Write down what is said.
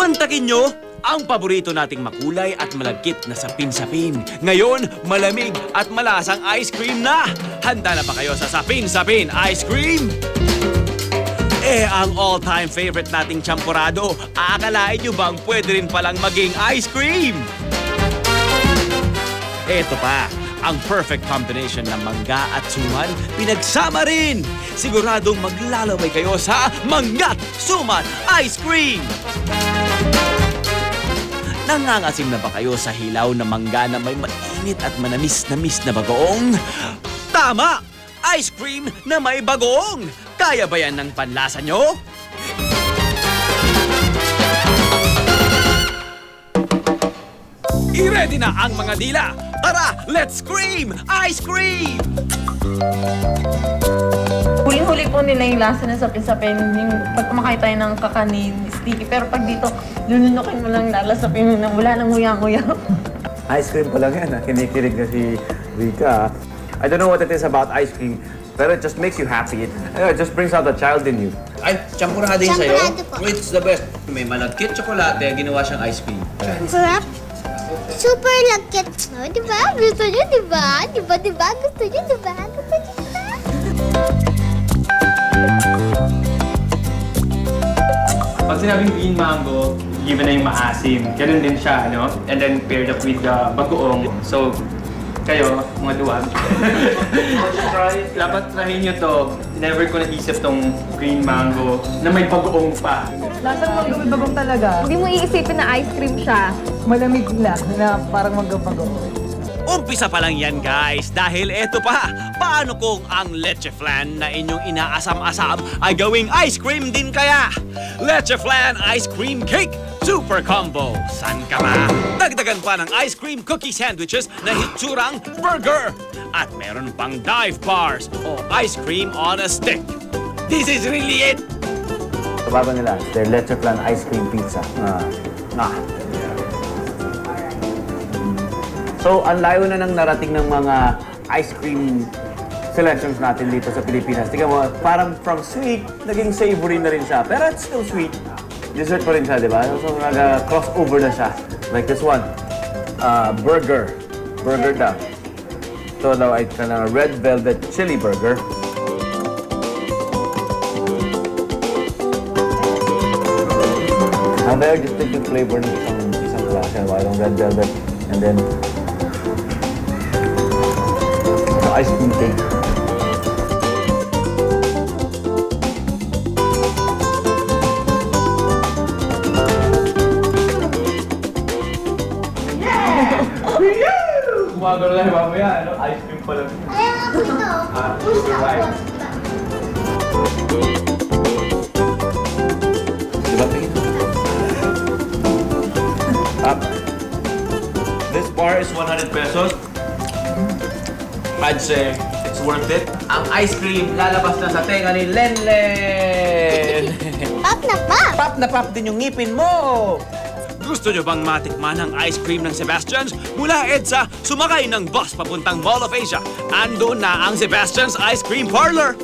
Mantakin nyo ang paborito nating makulay at malagkit na sapin-sapin. Ngayon, malamig at malasang ice cream na! Handa na ba kayo sa sapin-sapin ice cream? Ang all-time favorite nating champurado, aakalain nyo bang pwede rin palang maging ice cream? Eto pa, ang perfect combination ng mangga at suman, pinagsama rin! Siguradong maglalaway kayo sa Manga't Suman Ice Cream! Nangangasim na ba kayo sa hilaw na mangga na may mainit at manamis-namis na bagoong? Tama! Ice cream na may bagoong! Kaya ba yan ng panlasa nyo? I-ready na ang mga dila! Tara, let's scream! Ice cream! Huling-huli po nila yung lasa ng sapin-sapin, yung pag kumakain tayo ng kakanin, sticky. Pero pag dito, lununukin mo lang, lalasapin mo na wala nang nguya-nguya. Ice cream pa lang yan, ha? Kinikilig na si Rika. I don't know what it is about ice cream, pero it just makes you happy. It just brings out the child in you. Ay, champurado yun sa'yo? Champurado po. It's the best. May malagkit tsokolate, ginawa siyang ice cream. Sarap. Super lagkit. Oh, diba? Gusto nyo, diba? Diba? Gusto nyo, diba? Gusto nyo, diba? Pag sinabing green mango, given na yung maasim, ganun din siya, no? And then paired up with the bagoong. So, kayo, mga duwag. Dapat try nyo to. Never ko naisip tong green mango na may bagoong pa. Lasang manggabagong talaga. Hindi mo iisipin na ice cream siya. Malamig lang na parang manggabagong. Umpisa pa lang yan, guys, dahil eto pa. Paano kung ang leche flan na inyong inaasam-asam ay gawing ice cream din kaya? Leche flan ice cream cake super combo. San ka ba? Dagdagan pa ng ice cream cookie sandwiches na hitsurang burger. At meron pang dive bars o ice cream on a stick. This is really it! Kababa nila, their leche flan ice cream pizza. So, ang layo na ng narating ng mga ice cream selections natin dito sa Pilipinas. Tingnan mo, parang from sweet, naging savory na rin siya. Pero it's still sweet. Dessert pa rin siya, di ba? So, nag-crossover na siya. Like this one, burger. Burger daw. Ito daw ay red velvet chili burger. Ang very distinctive flavor ng isang klase. Yung red velvet. And then, ice cream cake. Gumagano lang mamaya, ano? Ice cream pa lang. Diba, tingin? This bar is 100 pesos. I'd say it's worth it. Ang ice cream lalabas na sa tenga ni Lenlen. Pop na pop! Pop na pop din yung ngipin mo. Gusto nyo bang matikman ang ice cream ng Sebastian's? Mula EDSA, sumakay ng bus papuntang Mall of Asia. Andun na ang Sebastian's Ice Cream Parlor.